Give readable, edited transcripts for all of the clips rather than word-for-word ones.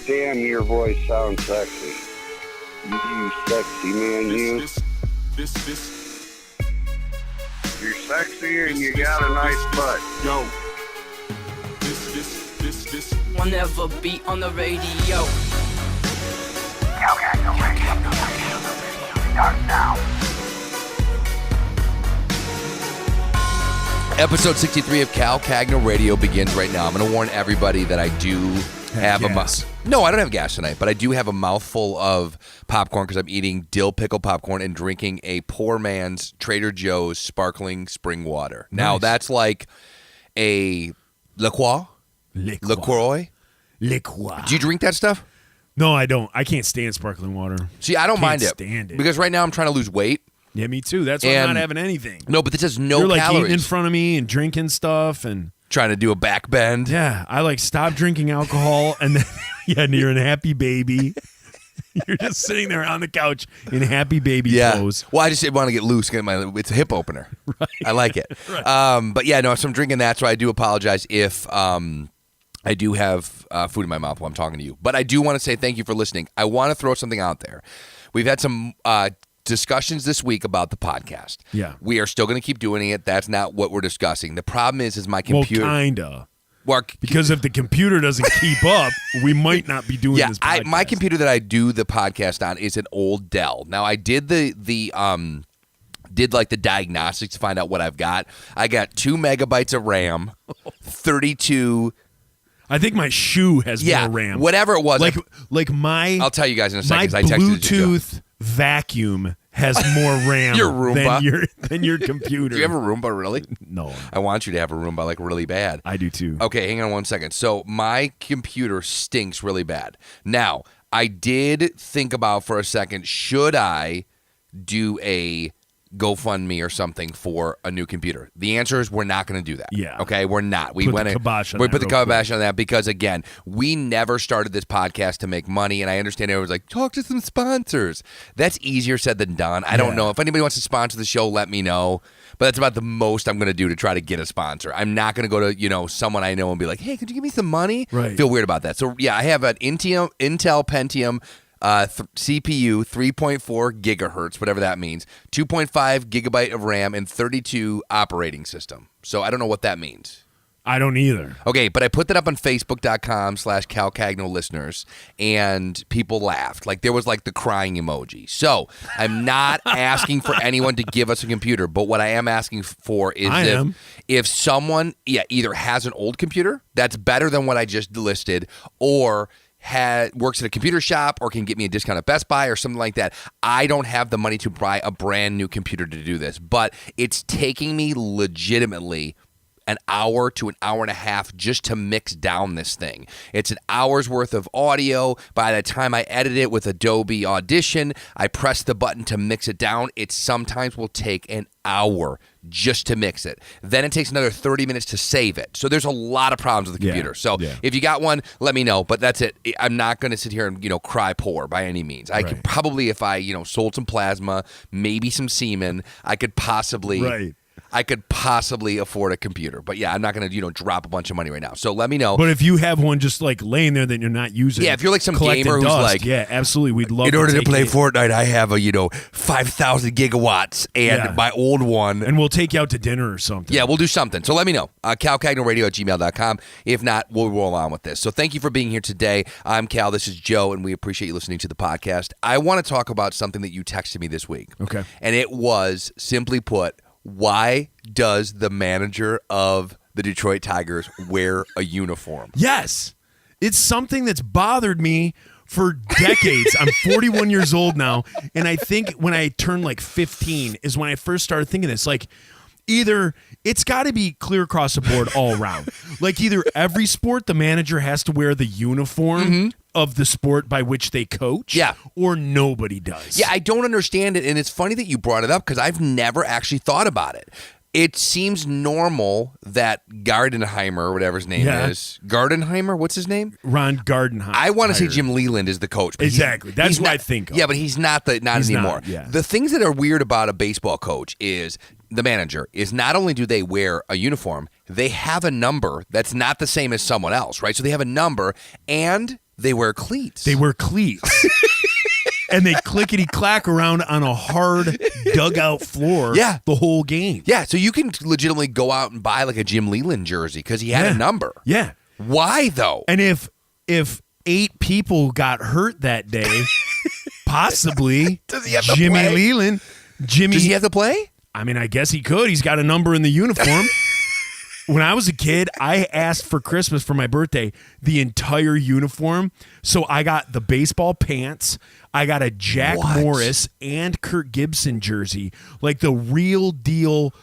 damn, your voice sounds sexy. You sexy man, you. You're sexy and you got a nice butt. Yo. This will never be on the radio. Cagno Radio. Start now. Episode 63 of Cagno Radio begins right now. I'm going to warn everybody that I do have No, I don't have gas tonight, but I do have a mouthful of popcorn because I'm eating dill pickle popcorn and drinking a poor man's Trader Joe's sparkling spring water. Now, that's like a LaCroix? LaCroix? LaCroix. Do you drink that stuff? No, I don't. I can't stand sparkling water. See, I don't mind it. Stand it. Because right now I'm trying to lose weight. Yeah, me too. That's why I'm not having anything. No, but this has no You're like calories. eating in front of me and drinking stuff and trying to do a back bend. Yeah, I like stop drinking alcohol and then and you're in happy baby. You're just sitting there on the couch in happy baby pose. Well, I just want to get loose. It's a hip opener. Right. I like it. Right. But yeah, no, so I'm drinking that, so I do apologize if I do have food in my mouth while I'm talking to you. But I do want to say thank you for listening. I want to throw something out there. We've had some discussions this week about the podcast. Yeah. We are still going to keep doing it. That's not what we're discussing. The problem is my computer. Well, kinda. Because if the computer doesn't keep up, we might not be doing this podcast. My computer that I do the podcast on is an old Dell. Now, I did the diagnostics to find out what I've got. I got 2 megabytes of RAM, 32. I think my shoe has more RAM. Whatever it was. Like my. I'll tell you guys in a second. My I texted Bluetooth vacuum has more RAM Your Roomba. than your computer. Do you have a Roomba, really? No. I want you to have a Roomba, like, really bad. I do, too. Okay, hang on one second. So my computer stinks really bad. Now, I did think about for a second, should I do a GoFundMe or something for a new computer? The answer is we're not going to do that. Yeah. Okay, we're not. We put the kibosh on that because, again, we never started this podcast to make money, and I understand everyone's like, talk to some sponsors. That's easier said than done. I don't know. If anybody wants to sponsor the show, let me know. But that's about the most I'm going to do to try to get a sponsor. I'm not going to go to, someone I know and be like, hey, could you give me some money? Right. Feel weird about that. So, yeah, I have an Intel Pentium CPU, 3.4 gigahertz, whatever that means, 2.5 gigabyte of RAM, and 32 operating system. So I don't know what that means. I don't either. Okay, but I put that up on Facebook.com/CalCagno listeners, and people laughed. Like, there was like the crying emoji. So I'm not asking for anyone to give us a computer, but what I am asking for is if someone either has an old computer that's better than what I just listed, or works at a computer shop, or can get me a discount at Best Buy or something like that. I don't have the money to buy a brand new computer to do this, but it's taking me legitimately an hour to an hour and a half just to mix down this thing. It's an hour's worth of audio. By the time I edit it with Adobe Audition, I press the button to mix it down. It sometimes will take an hour just to mix it. Then it takes another 30 minutes to save it. So there's a lot of problems with the computer. If you got one, let me know. But that's it. I'm not going to sit here and, cry poor by any means. I could probably, if I, sold some plasma, maybe some semen, I could possibly afford a computer. But yeah, I'm not going to, drop a bunch of money right now. So let me know. But if you have one just like laying there that you're not using. Yeah, if you're like some gamer who's like. Yeah, absolutely. We'd love in order to play Fortnite, I have a, 5,000 gigawatts and my old one. And we'll take you out to dinner or something. Yeah, we'll do something. So let me know. CalCagnoRadio@gmail.com. If not, we'll roll on with this. So thank you for being here today. I'm Cal. This is Joe, and we appreciate you listening to the podcast. I want to talk about something that you texted me this week. Okay. And it was, simply put, why does the manager of the Detroit Tigers wear a uniform? Yes. It's something that's bothered me for decades. I'm 41 years old now, and I think when I turned like 15 is when I first started thinking this. Like, either it's got to be clear across the board all around. Like, either every sport the manager has to wear the uniform of the sport by which they coach, or nobody does. Yeah, I don't understand it, and it's funny that you brought it up because I've never actually thought about it. It seems normal that Gardenheimer, or whatever his name is. Gardenheimer? What's his name? Ron Gardenheimer. I want to say Jim Leland is the coach. But exactly. That's what I think of. Yeah, but he's not anymore. Not. The things that are weird about a baseball coach is the manager is not only do they wear a uniform, they have a number that's not the same as someone else, right? So they have a number, and They wear cleats. They wear cleats. And they clickety-clack around on a hard dugout floor the whole game. Yeah, so you can legitimately go out and buy like a Jim Leland jersey because he had a number. Yeah. Why, though? And if 8 people got hurt that day, possibly Does he have to Jimmy play? Leland. Does he have to play? I mean, I guess he could. He's got a number in the uniform. When I was a kid, I asked for Christmas for my birthday the entire uniform. So I got the baseball pants. I got a Jack Morris and Kirk Gibson jersey, like the real deal,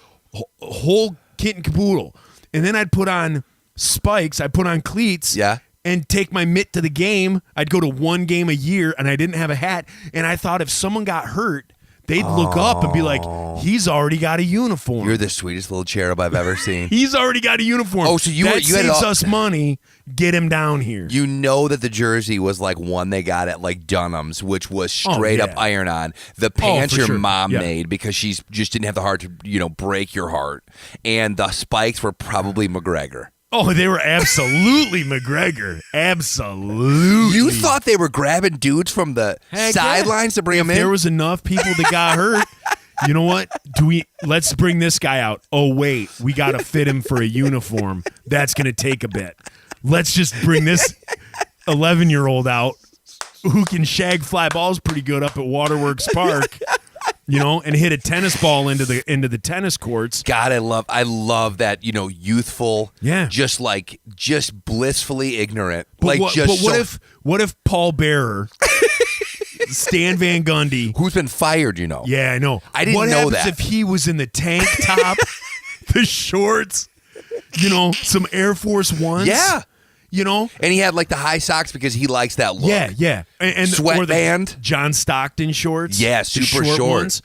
whole kit and caboodle. And then I'd put on spikes. I'd put on cleats. Yeah. And take my mitt to the game. I'd go to one game a year, and I didn't have a hat. And I thought if someone got hurt, they'd look up and be like, he's already got a uniform. You're the sweetest little cherub I've ever seen. He's already got a uniform. Oh, so you that had saves us money. Get him down here. You know that the jersey was like one they got at like Dunham's, which was straight up iron-on. The pants your mom made because she just didn't have the heart to, break your heart. And the spikes were probably McGregor. Oh, they were absolutely McGregor. Absolutely. You thought they were grabbing dudes from the sidelines to bring them in? There was enough people that got hurt. You know what? Let's bring this guy out. Oh, wait. We got to fit him for a uniform. That's going to take a bit. Let's just bring this 11-year-old out who can shag fly balls pretty good up at Waterworks Park. And hit a tennis ball into the tennis courts. God, I love that, youthful, just blissfully ignorant. But what if Paul Bearer, Stan Van Gundy, who's been fired, Yeah, I know. I didn't know that. What happens if he was in the tank top, the shorts, some Air Force Ones? Yeah. And he had like the high socks because he likes that look. Yeah. And sweatband, John Stockton shorts. Yeah, super short ones.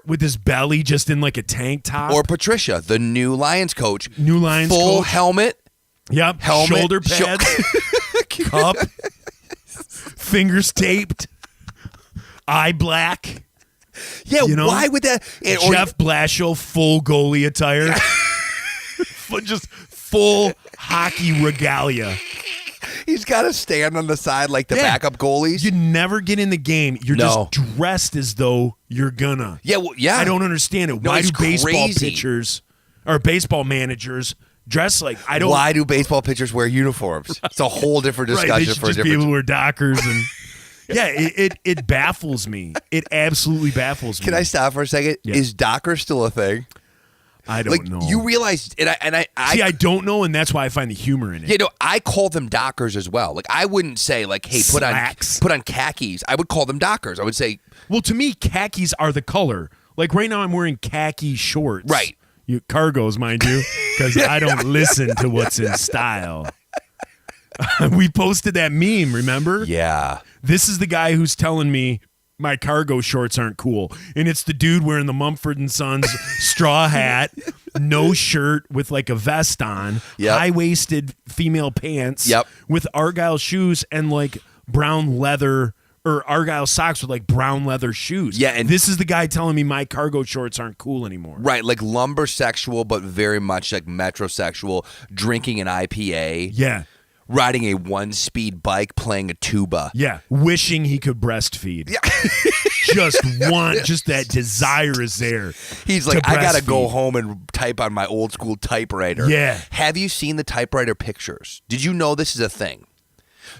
With his belly just in like a tank top. Or Patricia, the new Lions coach. Full coach. Helmet. Yep. Helmet. Shoulder pads. Cup. Fingers taped. Eye black. Yeah, why would that? Jeff Blashill, full goalie attire. Just full hockey regalia. He's got to stand on the side like the backup goalies. You never get in the game. You're just dressed as though you're gonna. Yeah. I don't understand it. Why do baseball pitchers or baseball managers dress like? I don't. Why do baseball pitchers wear uniforms? It's a whole different discussion right, they should for a just different. People wear Dockers and. Yeah, it baffles me. It absolutely baffles me. Can I stop for a second? Yeah. Is Docker still a thing? I don't know. You realize, I don't know, and that's why I find the humor in it. I call them Dockers as well. Like I wouldn't say like, hey, Slacks. put on khakis. I would call them Dockers. I would say, well, to me, khakis are the color. Like right now, I'm wearing khaki shorts. Right. Cargos, mind you, because I don't listen to what's in style. We posted that meme, remember? Yeah. This is the guy who's telling me my cargo shorts aren't cool. And it's the dude wearing the Mumford & Sons straw hat, no shirt with like a vest on, high-waisted female pants with Argyle shoes and like brown leather or Argyle socks with like brown leather shoes. Yeah, and this is the guy telling me my cargo shorts aren't cool anymore. Right, like lumbersexual, but very much like metrosexual, drinking an IPA. Yeah. Riding a one-speed bike, playing a tuba. Yeah, wishing he could breastfeed. Yeah. just that desire is there. He's like, I gotta go home and type on my old school typewriter. Yeah. Have you seen the typewriter pictures? Did you know this is a thing?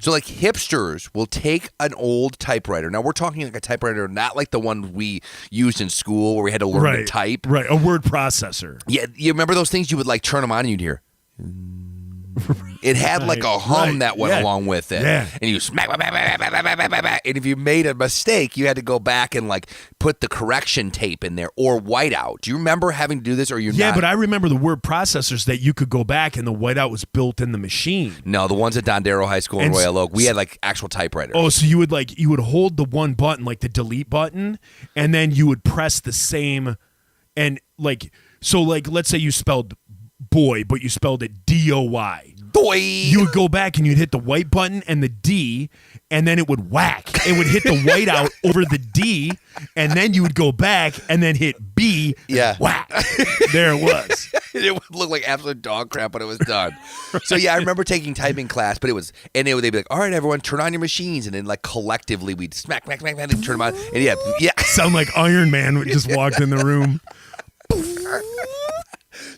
So like hipsters will take an old typewriter. Now we're talking like a typewriter, not like the one we used in school where we had to learn to type. Right, a word processor. Yeah, you remember those things you would like turn them on and you'd hear. It had like a hum that went along with it. Yeah. And you smack, and if you made a mistake, you had to go back and like put the correction tape in there or whiteout. Do you remember having to do this or you're not? Yeah, but I remember the word processors that you could go back and the whiteout was built in the machine. No, the ones at Dondero High School in Royal Oak, we had like actual typewriters. Oh, so you would hold the one button, like the delete button, and then you would press the same and like, so like let's say you spelled boy, but you spelled it DOY. Boy. You would go back and you'd hit the white button and the D, and then it would whack. It would hit the white out over the D, and then you would go back and then hit B. Yeah. Whack. There it was. It would look like absolute dog crap when it was done. So yeah, I remember taking typing class, but they'd be like, all right, everyone, turn on your machines. And then like collectively we'd smack, and turn them on. And yeah. Sound like Iron Man just walked in the room.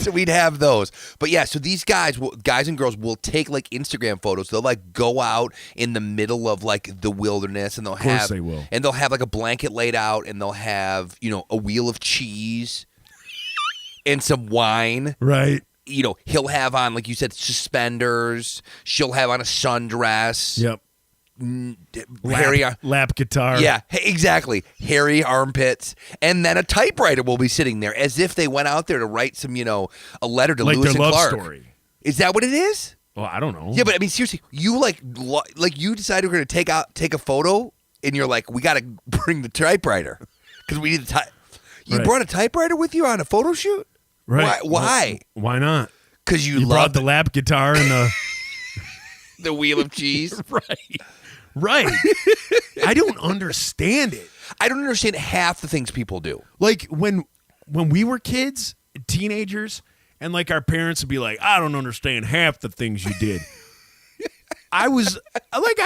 So we'd have those. But yeah, so these guys and girls will take like Instagram photos. They'll like go out in the middle of like the wilderness and they will. And they'll have like a blanket laid out and they'll have, a wheel of cheese and some wine. Right. He'll have on, like you said, suspenders. She'll have on a sundress. Yep. Lap guitar. Yeah, exactly. Hairy armpits, and then a typewriter will be sitting there as if they went out there to write some, a letter to like Lewis their and love Clark. story. Is that what it is? Well, I don't know. Yeah, but I mean, seriously, you like you decided we're gonna take a photo, and you're like, we got to bring the typewriter because we need the type. You Right. brought a typewriter with you on a photo shoot? Right. Why? Why not? Because you brought love the lap guitar and the the wheel of cheese. Right. I don't understand it. I don't understand half the things people do. Like when we were kids, teenagers, and like our parents would be like, I don't understand half the things you did. I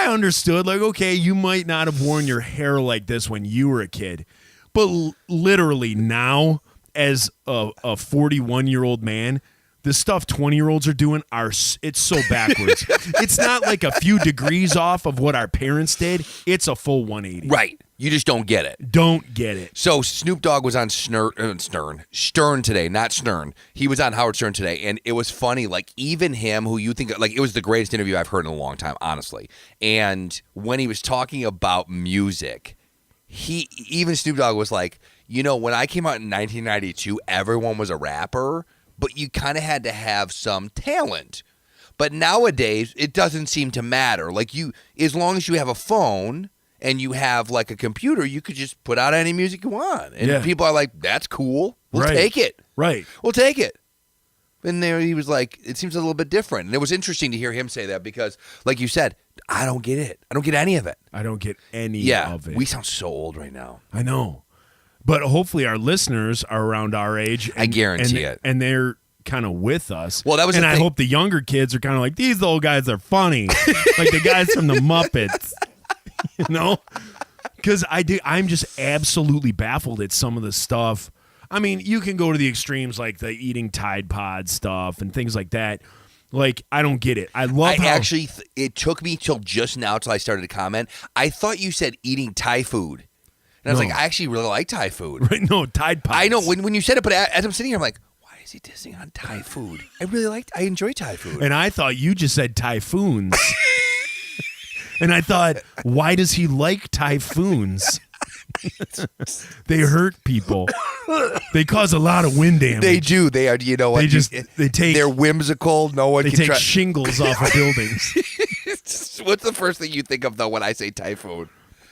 understood, like, okay, you might not have worn your hair like this when you were a kid, but literally now, as a 41-year-old man, the stuff 20-year-olds are doing it's so backwards. It's not like a few degrees off of what our parents did. It's a full 180. Right. You just don't get it. Don't get it. So Snoop Dogg was on Stern today, not Stern. He was on Howard Stern today, and it was funny. Like, even him, who you think, like, it was the greatest interview I've heard in a long time, honestly. And when he was talking about music, even Snoop Dogg was like, when I came out in 1992, everyone was a rapper, but you kind of had to have some talent. But nowadays, it doesn't seem to matter. Like, as long as you have a phone and you have like a computer, you could just put out any music you want. And people are like, that's cool. We'll take it. Right. We'll take it. And there he was like, it seems a little bit different. And it was interesting to hear him say that because, like you said, I don't get it. I don't get any of it. I don't get any of it. We sound so old right now. I know. But hopefully our listeners are around our age. I guarantee it. And they're kind of with us. Well, that was and the I thing. hope the younger kids are kind of like, these old guys are funny. Like the guys from the Muppets. Because I'm just absolutely baffled at some of the stuff. I mean, you can go to the extremes like the eating Tide Pod stuff and things like that. Like, I don't get it. I love how... it took me till just now till I started to comment. I thought you said eating Thai food. And I was like, I actually really like Thai food. Right? No, Tide Pods. I know, when you said it, but as I'm sitting here, I'm like, why is he dissing on Thai food? I enjoy Thai food. And I thought you just said typhoons. And I thought, why does he like typhoons? They hurt people. They cause a lot of wind damage. They do. They are. You know what? They're whimsical. No one they can take try. shingles off of buildings. What's the first thing you think of though when I say typhoon?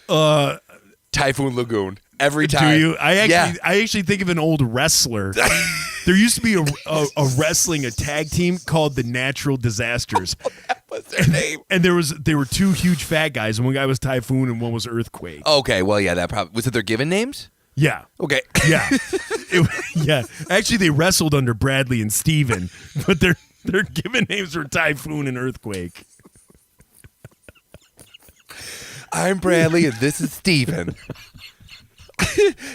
Typhoon Lagoon. Every time. Do you? I actually think of an old wrestler. There used to be a wrestling tag team called the Natural Disasters. That was their name. And there were two huge fat guys, and one guy was Typhoon and one was Earthquake. Okay, well, yeah, that probably was it. Their given names? Yeah. Okay. Yeah. Yeah. Actually, they wrestled under Bradley and Steven, but their given names were Typhoon and Earthquake. I'm Bradley, and this is Steven.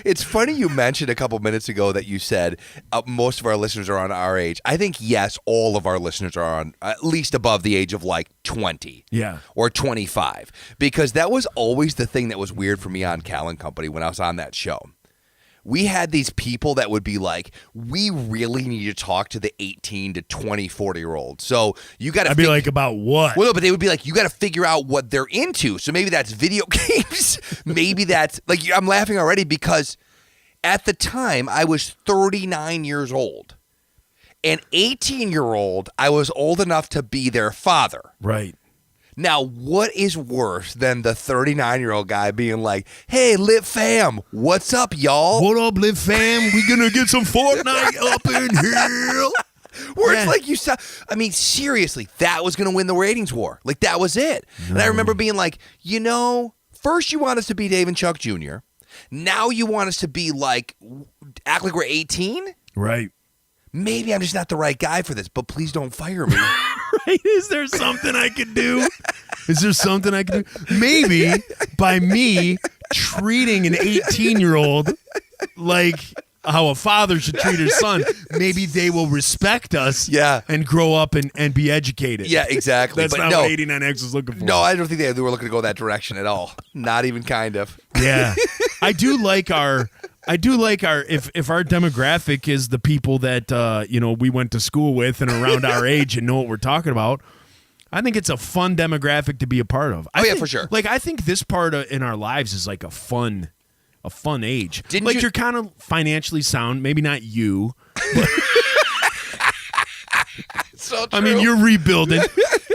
It's funny you mentioned a couple minutes ago that you said most of our listeners are on our age. I think, yes, all of our listeners are on at least above the age of like 20. Yeah. Or 25. Because that was always the thing that was weird for me on Cal and Company when I was on that show. We had these people that would be like, we really need to talk to the 18 to 40-year-olds. So you got to... I'd be like, about what? Well, no, but they would be like, you got to figure out what they're into. So maybe that's video games. Maybe that's... Like, I'm laughing already because at the time, I was 39 years old. An 18-year-old, I was old enough to be their father. Right. Now, what is worse than the 39-year-old guy being like, hey, Lit Fam, what's up, y'all? What up, Lit Fam? We gonna get some Fortnite up in here. Where Yeah. it's like you saw. I mean, seriously, that was going to win the ratings war. Like that was it. And I remember being like, first you want us to be Dave and Chuck Jr. Now you want us to be like, act like we're 18. Right. Maybe I'm just not the right guy for this, but please don't fire me. Right? Is there something I could do? Is there something I could do? Maybe by me treating an 18-year-old like how a father should treat his son, maybe they will respect us and grow up and be educated. Yeah, exactly. That's but not what 89X was looking for. No, I don't think they were looking to go that direction at all. Not even kind of. Yeah. I do like our if our demographic is the people that we went to school with and around our age and know what we're talking about. I think it's a fun demographic to be a part of. I think, for sure. Like I think this part in our lives is like a fun age. You're kind of financially sound, maybe not you. But So true. I mean, you're rebuilding.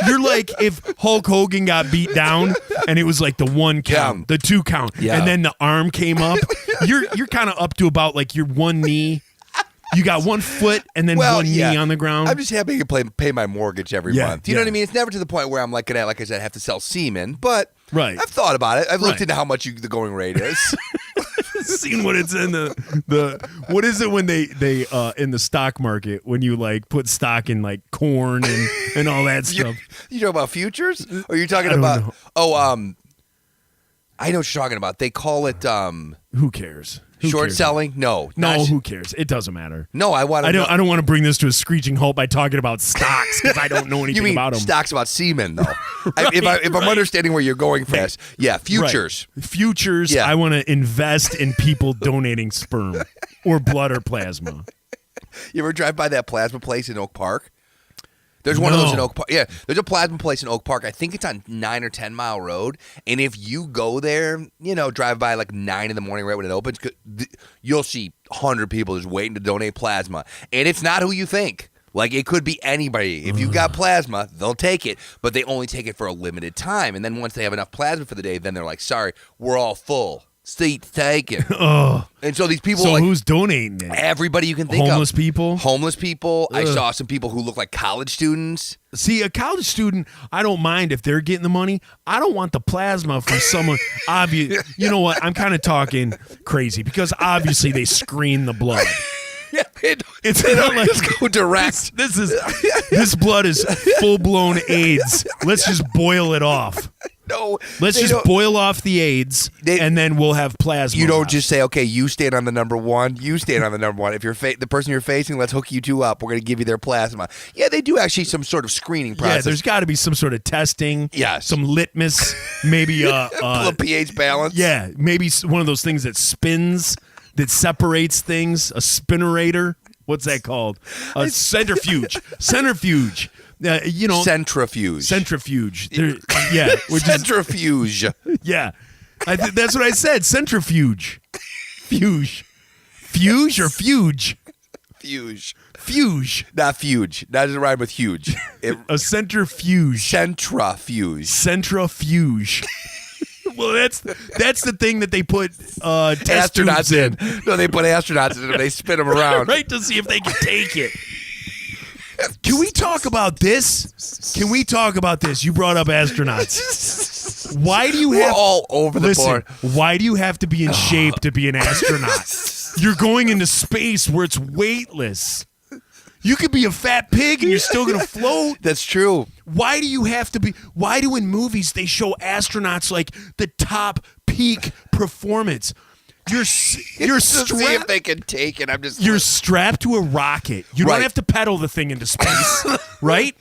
You're like if Hulk Hogan got beat down and it was like the 1 count, the 2 count, and then the arm came up. You're kind of up to about like your one knee. You got 1 foot and then one knee on the ground. I'm just happy I can pay my mortgage every month. You know what I mean? It's never to the point where I'm like gonna, like I said, have to sell semen. But I've thought about it. I've looked into how much the going rate is. Seen what it's in the what is it when they in the stock market when you like put stock in like corn and all that stuff. You talking about futures? Or are you talking I don't about know. I know what you're talking about. They call it who cares? short selling? No. Who cares? It doesn't matter. No, I don't want to bring this to a screeching halt by talking about stocks because I don't know anything you mean about them. Stocks about semen, though. If I'm understanding where you're going for this, futures. Right. Futures. Yeah. I want to invest in people donating sperm or blood or plasma. You ever drive by that plasma place in Oak Park? There's one of those in Oak Park. Yeah, there's a plasma place in Oak Park. I think it's on 9 or 10 Mile Road. And if you go there, drive by like 9 in the morning right when it opens, you'll see 100 people just waiting to donate plasma. And it's not who you think. Like, it could be anybody. If you got plasma, they'll take it. But they only take it for a limited time. And then once they have enough plasma for the day, then they're like, sorry, we're all full. Seats taken. And so these people So like, who's donating it? everybody you can think Homeless of. people? Homeless people. I saw some people who look like college students. See, a college student, I don't mind if they're getting the money. I don't want the plasma from someone obvious. You know what? I'm kind of talking crazy because obviously they screen the blood. Yeah, It's not like just go direct. This blood is full blown AIDS. Let's just boil it off. No, Let's just boil off the AIDS, and then we'll have plasma. You don't left. just say, okay, you stand on the number one. You stand on the number one. If you're the person you're facing, let's hook you two up. We're going to give you their plasma. Yeah, they do actually some sort of screening process. Yeah, there's got to be some sort of testing. Yes. Some litmus, maybe a pH balance. Yeah, maybe one of those things that spins, that separates things. A spinnerator. What's that called? A centrifuge. Centrifuge. Centrifuge. Centrifuge. Yeah. Centrifuge. Yeah. That's what I said. Centrifuge. Fuge. Fuge or fuge? Fuge. Fuge. Not fuge. That doesn't rhyme with huge. A centrifuge. Centrifuge. Centrifuge. Well, that's the thing that they put test Astronauts tubes in. No, they put astronauts in and they spin them around. Right, to see if they can take it. Can we talk about this? Can we talk about this? You brought up astronauts. Why do you We're have all over the board. Why do you have to be in shape to be an astronaut? You're going into space where it's weightless. You could be a fat pig and you're still going to float. That's true. Why do you have to be? Why do in movies they show astronauts like the top peak performance? You're See if strapped. they can take it. You're strapped to a rocket. You Right. don't have to pedal the thing into space, right?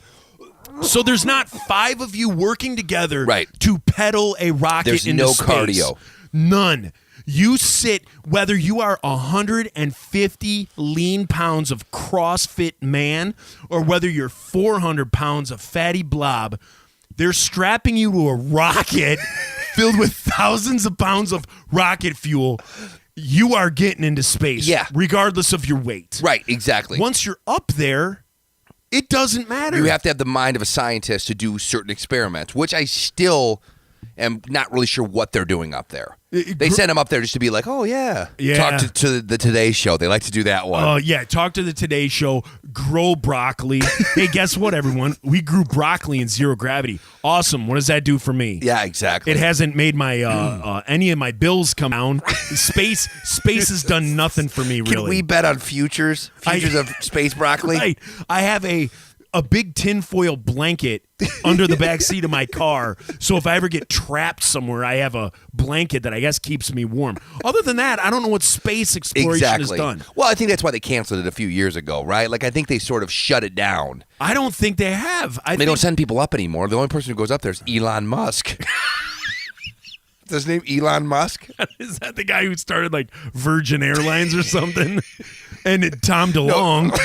So there's not 5 of you working together to pedal a rocket There's into no space. cardio. None. You sit, whether you are 150 lean pounds of CrossFit man or whether you're 400 pounds of fatty blob, they're strapping you to a rocket filled with thousands of pounds of rocket fuel. You are getting into space, regardless of your weight. Right, exactly. Once you're up there, it doesn't matter. You have to have the mind of a scientist to do certain experiments, which I still am not really sure what they're doing up there. They send him up there just to be like, oh, yeah. Yeah. Talk to the Today Show. They like to do that one. Oh, yeah. Talk to the Today Show. Grow broccoli. Hey, guess what, everyone? We grew broccoli in zero gravity. Awesome. What does that do for me? Yeah, exactly. It hasn't made my any of my bills come down. Space has done nothing for me, really. Can we bet on futures of space broccoli? Right. I have a big tinfoil blanket under the back seat of my car. So if I ever get trapped somewhere, I have a blanket that I guess keeps me warm. Other than that, I don't know what space exploration has done. Well, I think that's why they canceled it a few years ago, right? Like, I think they sort of shut it down. I don't think they have. They don't send people up anymore. The only person who goes up there is Elon Musk. Is his name Elon Musk? Is that the guy who started like Virgin Airlines or something? And Tom DeLonge. No.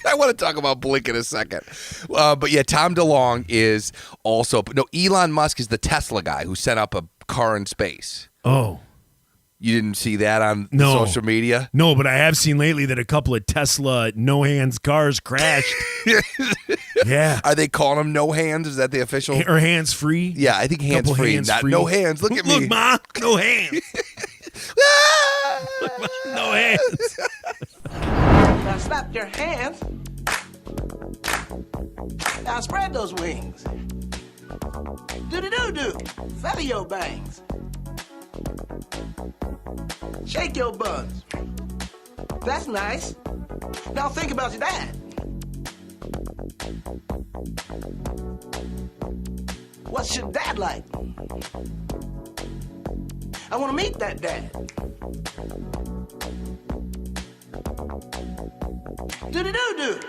I want to talk about Blink in a second. But yeah, Tom DeLonge is also... No, Elon Musk is the Tesla guy who sent up a car in space. Oh. You didn't see that on social media? No, but I have seen lately that a couple of Tesla no-hands cars crashed. Yeah. Are they calling them no hands? Is that the official? Or hands-free? Yeah, I think hands-free. Not no hands. Look at me. Look, Ma. No hands. Look, Ma. No hands. Now slap your hands. Now spread those wings. Do-do-do-do. Feather your bangs. Shake your buns. That's nice. Now think about your dad. What's your dad like? I want to meet that dad. Do-do-do-do.